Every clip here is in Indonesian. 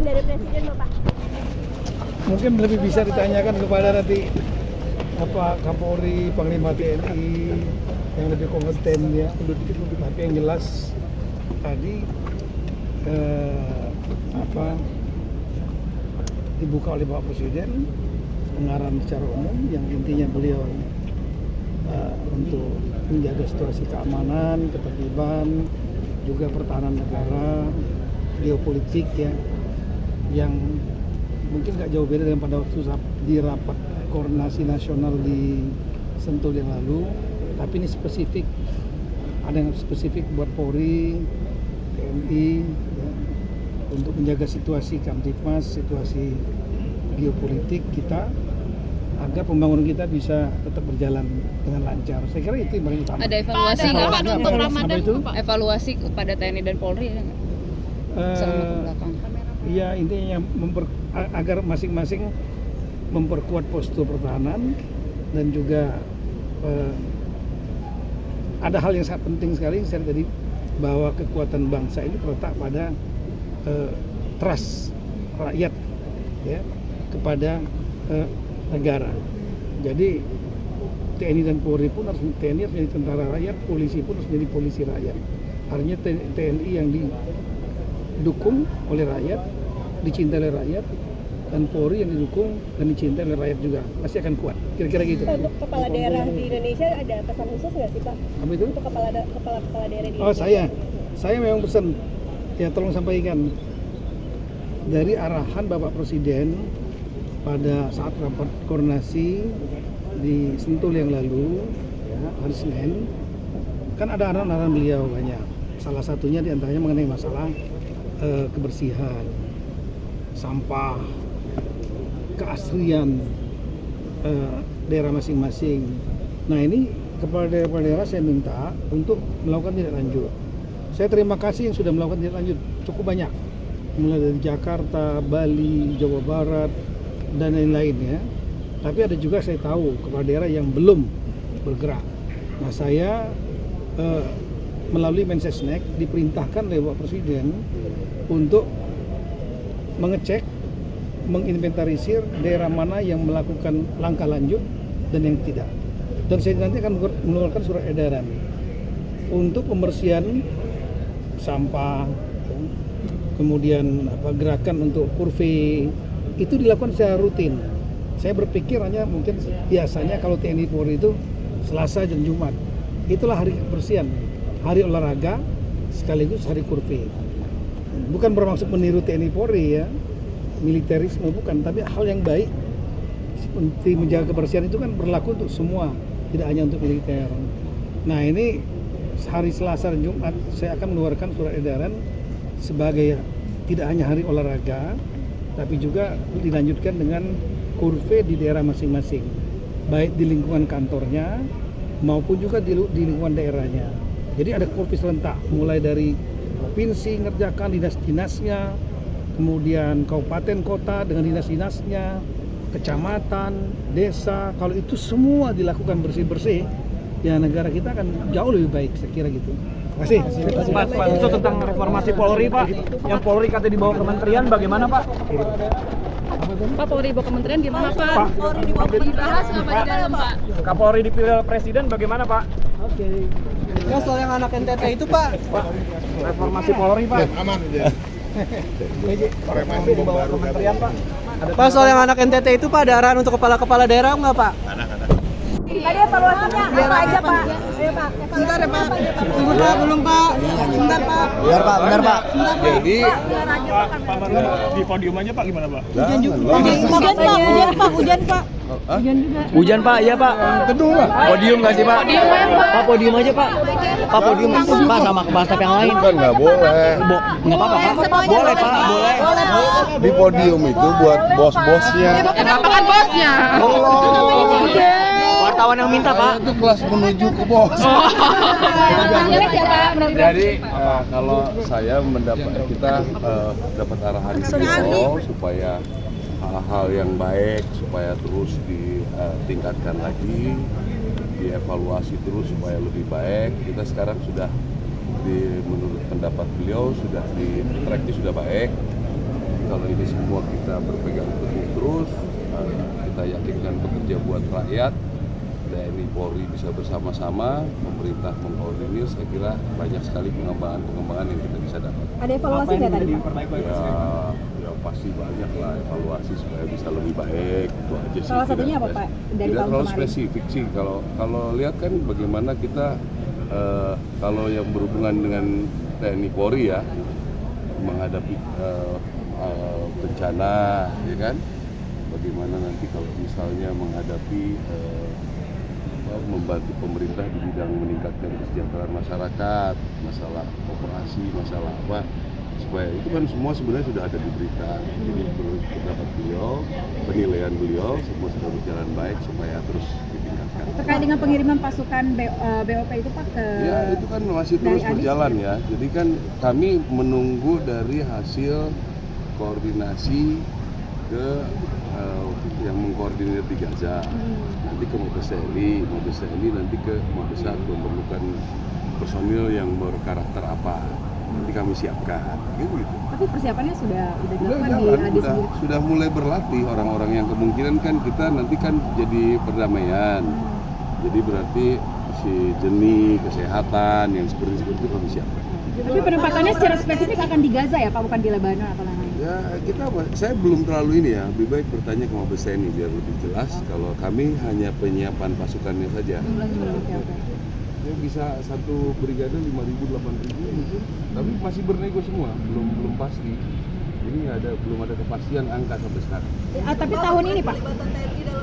dari Presiden Bapak? Mungkin lebih bisa ditanyakan kepada nanti Kapolri, Panglima TNI yang lebih kompeten ya. Tapi yang jelas tadi dibuka oleh Bapak Presiden pengarahan secara umum yang intinya beliau untuk menjaga situasi keamanan, ketertiban, juga pertahanan negara, geopolitik ya, yang mungkin nggak jauh beda dengan pada waktu di rapat koordinasi nasional di Sentul yang lalu, tapi ini spesifik, ada yang spesifik buat Polri, TNI ya, untuk menjaga situasi Kamtipmas, situasi geopolitik kita, agar pembangunan kita bisa tetap berjalan dengan lancar. Saya kira itu yang paling utama. Ada evaluasi nggak Pak untuk Ramadan itu? Evaluasi kepada TNI dan Polri ya nggak? Selama ke belakang. Ya intinya agar masing-masing memperkuat postur pertahanan dan juga ada hal yang sangat penting sekali saya tadi, bahwa kekuatan bangsa ini terletak pada trust rakyat ya kepada negara. Jadi TNI dan Polri pun harus, TNI harus menjadi tentara rakyat, polisi pun harus menjadi polisi rakyat. Artinya TNI yang didukung oleh rakyat, dicintai oleh rakyat, dan Polri yang didukung dan dicintai oleh rakyat juga pasti akan kuat. Kira-kira gitu. Untuk kepala daerah di Indonesia ada pesan khusus nggak sih Pak? Apa itu? Untuk kepala daerah di Oh Indonesia. saya memang pesan ya, tolong sampaikan dari arahan Bapak Presiden pada saat rapat koordinasi di Sentul yang lalu ya, hari Senin, kan ada arahan-arahan beliau banyak. Salah satunya diantaranya mengenai masalah kebersihan, sampah, keasrian daerah masing-masing. Nah ini kepada daerah saya minta untuk melakukan tindak lanjut. Saya terima kasih yang sudah melakukan tindak lanjut cukup banyak, mulai dari Jakarta, Bali, Jawa Barat, dan lain-lain ya. Tapi ada juga saya tahu kepala daerah yang belum bergerak. Nah saya melalui Mensesnek diperintahkan oleh Bapak Presiden untuk mengecek, menginventarisir daerah mana yang melakukan langkah lanjut dan yang tidak. Dan saya nanti akan mengeluarkan surat edaran untuk pembersihan sampah, kemudian gerakan untuk kurve itu dilakukan secara rutin. Saya berpikir hanya mungkin biasanya kalau TNI Polri itu Selasa dan Jumat, itulah hari kebersihan, hari olahraga sekaligus hari kurve. Bukan bermaksud meniru TNI Polri ya, militerisme bukan, tapi hal yang baik seperti menjaga kebersihan itu kan berlaku untuk semua, tidak hanya untuk militer. Nah ini hari Selasa dan Jumat saya akan mengeluarkan surat edaran sebagai tidak hanya hari olahraga, tapi juga dilanjutkan dengan kurve di daerah masing-masing, baik di lingkungan kantornya maupun juga di lingkungan daerahnya. Jadi ada kurve serentak, mulai dari provinsi ngerjakan dinas-dinasnya, kemudian kabupaten kota dengan dinas-dinasnya, kecamatan, desa. Kalau itu semua dilakukan bersih-bersih, ya negara kita akan jauh lebih baik, saya kira gitu. Terima kasih. Pak, itu tentang reformasi Polri Pak, yang Polri katanya dibawa kementerian, bagaimana Pak? Pak Polri bawa kementerian gimana Pak? Polri dibawa dibahas nggak Pak di dalam Pak? Kapolri dipilih Presiden bagaimana Pak? Oke. Ya soal yang anak NTT itu Pak. Reformasi Polri Pak. Aman aja. Reformasi dibawa kementerian Pak. Pak soal yang anak NTT itu Pak, ada arahan untuk kepala-kepala daerah nggak Pak? Tadi evaluasinya apa aja Pak? Ayo Pak. Sebentar ya Pak. Tunggu Pak, belum Pak. Sebentar Pak. Benar Pak. Jadi Di podium aja Pak gimana Pak? Hujan Pak. Hujan Pak, iya Pak. betul lah. Podium nggak sih Pak? Pak podium aja Pak. Pak podium Pak sama kepala staf yang lain. Kan nggak boleh. Nggak apa-apa Pak. Boleh Pak, boleh. Di podium itu buat bos-bosnya. Kenapa kan bosnya? Wartawan yang minta Pak. Itu kelas menuju ke bos. Jadi kalau saya kita dapat arahan beliau supaya hal-hal yang baik supaya terus ditingkatkan lagi, dievaluasi terus supaya lebih baik. Kita sekarang sudah menurut pendapat beliau sudah di tracknya sudah baik. kalau ini semua kita berpegang teguh terus, kita yakinkan bekerja buat rakyat, TNI Polri bisa bersama-sama, pemerintah mengkoordinir, saya kira banyak sekali pengembangan yang kita bisa dapat. Ada evaluasi nggak tadi? Ya pasti banyak lah evaluasi supaya bisa lebih baik, itu aja sih. Salah satunya apa Pak? Dari Tidak tahun terlalu kemarin? spesifik sih, kalau lihat kan bagaimana kita kalau yang berhubungan dengan TNI Polri ya menghadapi bencana, ya kan? Bagaimana nanti kalau misalnya menghadapi membantu pemerintah di bidang meningkatkan kesejahteraan masyarakat, masalah operasi, masalah apa, supaya itu kan semua sebenarnya sudah ada di berita. Jadi menurut pendapat beliau, penilaian beliau semua sudah berjalan baik supaya terus ditingkatkan. Terkait dengan pengiriman pasukan BOP itu Pak ke... Ya itu kan masih terus berjalan ya. Jadi kan kami menunggu dari hasil koordinasi ke yang mengkoordinir di Gaza, nanti ke Mabes TNI nanti ke Mabes memerlukan personil yang berkarakter apa, nanti kami siapkan, gitu. Tapi persiapannya sudah dilakukan di Adi sendiri. Sudah mulai berlatih orang-orang yang kemungkinan kan kita nanti kan jadi perdamaian, jadi berarti si Jeni, kesehatan yang seperti itu kami siapkan. Tapi penempatannya secara spesifik akan di Gaza ya Pak, bukan di Lebanon atau lain-lain? Ya saya belum terlalu ini ya, lebih baik bertanya ke Mabes TNI biar lebih jelas. Kalau kami hanya penyiapan pasukannya saja. Ya bisa satu brigade 5.000, 8.000 mungkin, tapi masih bernego semua, belum pasti. Jadi belum ada kepastian angka sampai sekarang. Tapi tahun ini Pak?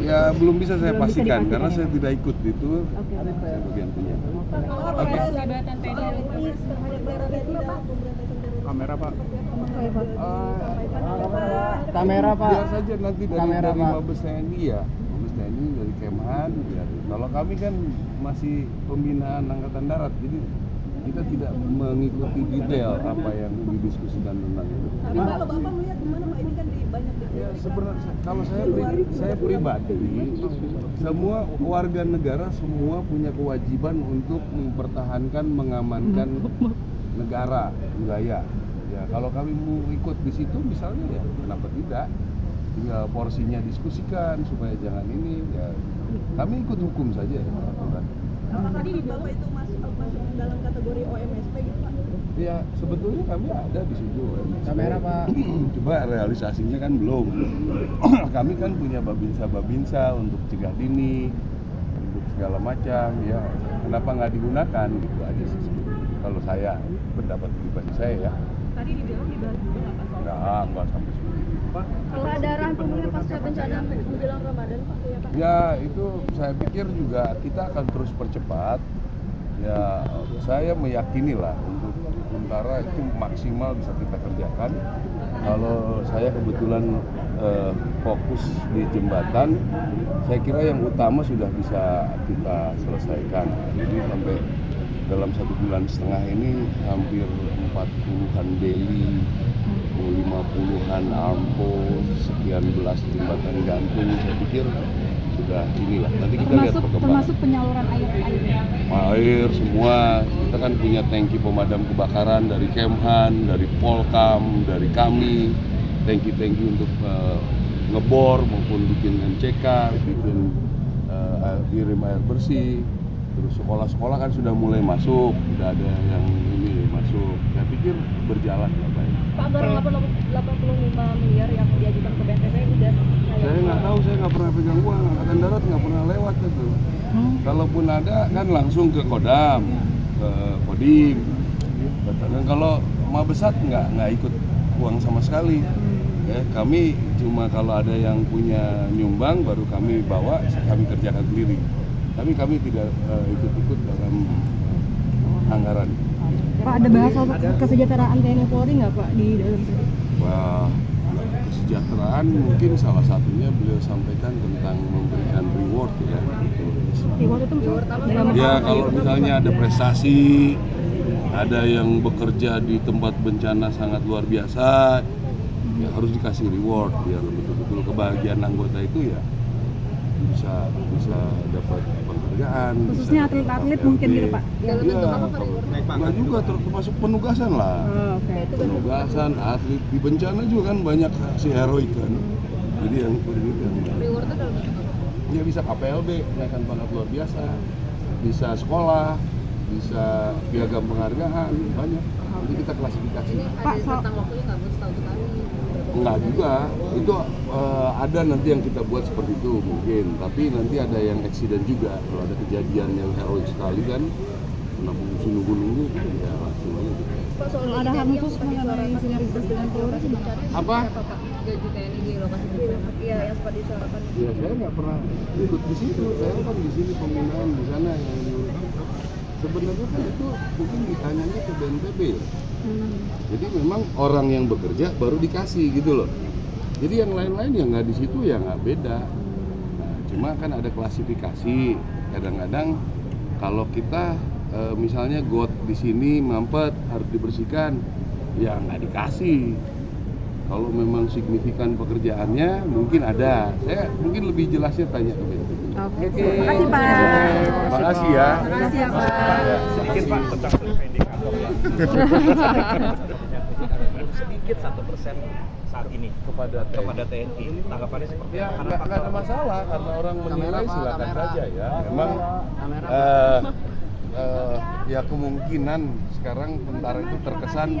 Ya belum bisa saya pastikan karena saya tidak ikut itu. Saya bagian penyiapan. Kamera Pak. Kamera Pak. Biar saja nanti dari Mabes TNI ya, Mabes TNI dari Kemhan. Biar. Kalau kami kan masih pembinaan Angkatan Darat, jadi kita tidak mengikuti detail apa yang didiskusikan tentang itu. Tapi kalau Bapak melihat gimana Pak, ini kan di banyak Ya sebenarnya kalau saya pribadi, semua warga negara semua punya kewajiban untuk mempertahankan, mengamankan negara, wilayah. Ya kalau kami mau ikut di situ misalnya ya kenapa tidak? Tinggal porsinya diskusikan supaya jangan ini ya. Kami ikut hukum saja ya. Apakah tadi Bapak itu masuk dalam kategori OMSP gitu Pak? Ya sebetulnya kami ada di situ OMSP. Kamera Pak. Coba realisasinya kan belum. Kami kan punya babinsa untuk cegah dini, untuk segala macam ya. Kenapa nggak digunakan gitu aja sih. Kalau saya pendapat pribadi saya ya. Tadi dibilang dibahas juga nggak Pak? Enggak sampai seperti itu. Kalau ada arahan pemulihan pasca bencana menjelang Ramadan Pak ya Pak? Ya itu saya pikir juga kita akan terus percepat. Ya saya meyakini lah untuk sementara itu maksimal bisa kita kerjakan. Kalau saya kebetulan fokus di jembatan, saya kira yang utama sudah bisa kita selesaikan. Jadi sampai dalam 1,5 bulan ini hampir 40-an beli, 50-an ampo, sekian belas jembatan gantung. Saya pikir sudah inilah. Nanti kita lihat perkembangan. Termasuk penyaluran Air semua. Kita kan punya tangki pemadam kebakaran dari Kemhan, dari Polkam, dari kami. Tangki-tangki untuk ngebor maupun bikin MCK, bikin kirim air bersih. Terus sekolah-sekolah kan sudah mulai masuk, sudah ada yang ini masuk. Saya pikir berjalan baik. Pak, anggaran 85 miliar yang diajukan ke BNPB udah Saya nggak tahu, saya nggak pernah pegang uang. Angkatan Darat nggak pernah lewat itu. Kalaupun ada kan langsung ke Kodam, ke Kodim. Dan kalau Mabesat nggak ikut uang sama sekali. Ya, kami cuma kalau ada yang punya nyumbang baru kami bawa, kami kerjakan sendiri. Tapi kami tidak ikut-ikut dalam anggaran. Pak, ada bahas soal kesejahteraan TNI Polri nggak Pak di dalam tadi? Wah, kesejahteraan mungkin salah satunya beliau sampaikan tentang memberikan reward ya. Reward itu Ya kalau misalnya ada prestasi, ada yang bekerja di tempat bencana sangat luar biasa, ya harus dikasih reward biar betul-betul kebahagiaan anggota itu ya bisa dapat penghargaan. Khususnya atlet-atlet mungkin gitu Pak. Iya, nggak juga termasuk penugasan lah. Oh, oke. Penugasan, atlet di bencana juga kan banyak aksi heroik kan. Jadi yang pendidikan. Ya bisa KPLB, kenaikan pangkat luar biasa, bisa sekolah, bisa piagam penghargaan, banyak. Nanti kita klasifikasi. Pak, tentang Enggak juga, itu ada nanti yang kita buat seperti itu mungkin, tapi nanti ada yang eksiden juga. Kalau ada kejadian yang heroik sekali kan, kena fungsi nunggu-nunggu, ya langsung aja. Pak, soal ada hal khusus mengenai sinergitas dengan Polri Apa? gaji TNI di lokasi bencana. Iya, yang sempat disuarakan. Ya saya nggak pernah ikut di situ, saya kan di sini pembinaan di sana yang diurus. Sebenarnya kan itu mungkin ditanyanya ke BNPB ya. Jadi memang orang yang bekerja baru dikasih gitu loh. Jadi yang lain-lain yang nggak di situ ya nggak beda. Nah, cuma kan ada klasifikasi. Kadang-kadang kalau kita misalnya got di sini mampet harus dibersihkan, ya nggak dikasih. Kalau memang signifikan pekerjaannya mungkin ada. Saya mungkin lebih jelasnya tanya ke BNPB. Oke. Makasih Pak. Makasih ya. Makasih ya Pak. Sedikit Pak tentang survei indikator ya. Sedikit 1% saat ini kepada TNI. Tanggapannya seperti Ya apa? nggak ada masalah karena orang menilai silakan saja ya. Memang ya kemungkinan sekarang tentara itu terkesan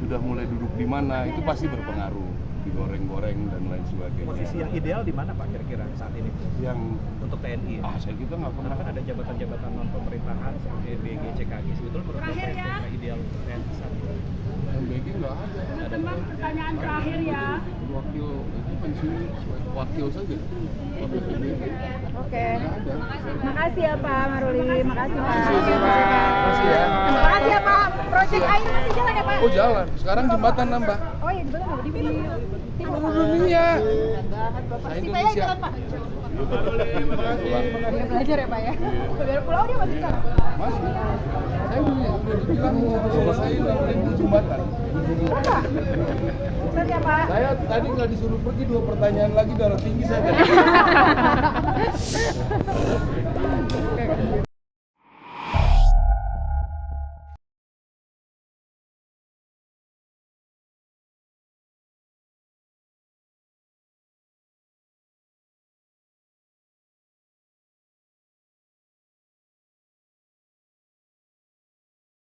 sudah mulai duduk di mana itu pasti berpengaruh, digoreng-goreng dan lain sebagainya. Posisi yang ideal di mana Pak kira-kira saat ini Yang untuk TNI? saya kita nggak pernah Karena kan ada jabatan-jabatan non pemerintahan seperti BG, CKG. Sebetulnya menurut Bapak yang kira ideal untuk TNI saat ini? yang BG nggak ada. Pertanyaan terakhir ya. Wakil itu pensiun wakil saja. Wakil BG. Oke. Makasih ya Pak Maruli. Makasih Pak. Makasih ya. Makasih ya Pak. Proyek air masih jalan ya Pak? Oh jalan. Sekarang jembatan nambah. Oh iya, gimana Pak? Di timur Pak. Dunia. Pasti Pak ya ikutan Pak. Ya belajar ya Pak ya. Biar pulau dia masih kan. Mas, saya udah dibilang selesai jembatan. Sukses ya Pak. Saya tadi nggak disuruh pergi 2 pertanyaan lagi darah tinggi saya.